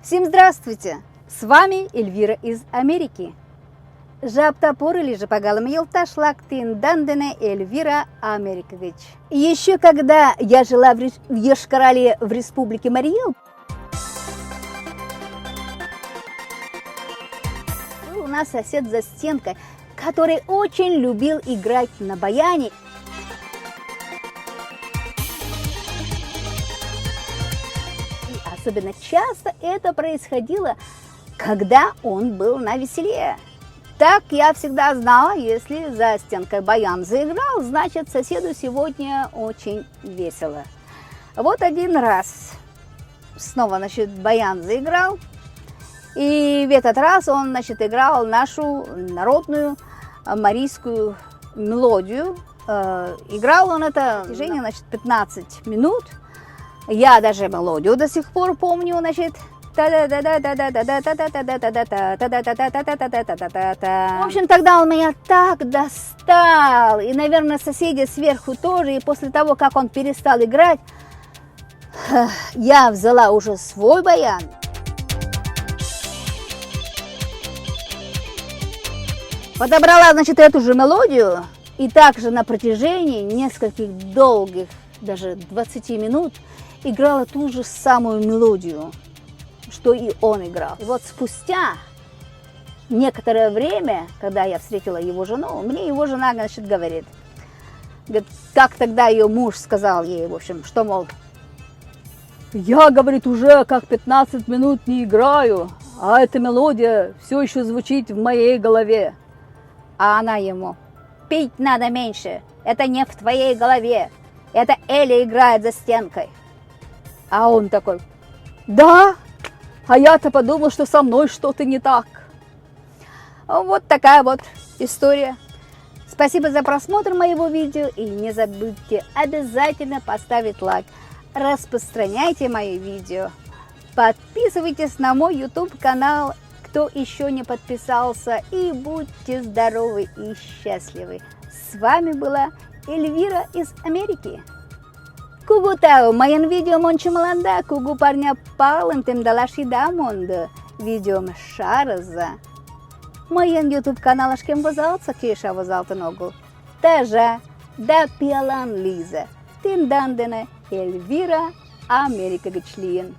Всем здравствуйте! С вами Эльвира из Америки. Жаптапор или же погалым елташлак тиндандене Эльвира Америкович. Еще когда я жила в Йошкар-Оле в республике Марий-Эл, был у нас сосед за стенкой, который очень любил играть на баяне. Особенно часто это происходило, когда он был на веселе. Так я всегда знала, если за стенкой баян заиграл, значит соседу сегодня очень весело. Вот один раз снова, баян заиграл, и в этот раз он, играл нашу народную марийскую мелодию. Играл он это движение, 15 минут. Я даже мелодию до сих пор помню, В общем, тогда он меня так достал, и, наверное, соседи сверху тоже, и после того, как он перестал играть, я взяла уже свой баян. Подобрала, эту же мелодию, и также на протяжении нескольких долгих, даже 20 минут, играла ту же самую мелодию, что и он играл. И вот спустя некоторое время, когда я встретила его жену, мне его жена, говорит, как тогда ее муж сказал ей, в общем, что, мол, я, говорит, уже как 15 минут не играю, а эта мелодия все еще звучит в моей голове. А она ему, пить надо меньше, это не в твоей голове, это Эля играет за стенкой. А он такой, да, а я-то подумал, что со мной что-то не так. Вот такая вот история. Спасибо за просмотр моего видео и не забудьте обязательно поставить лайк. Распространяйте мои видео. Подписывайтесь на мой YouTube канал, кто еще не подписался. И будьте здоровы и счастливы. С вами была Эльвира из Америки. Кугу тау, моен видео монче маланда, кугу парня палым тем далаши дамонды, видео шараза. Моен YouTube каналашкем возалца кеша возалта ногу. Тажа, да пиалан лиза, тиндандене Эльвира Америка гичлиен.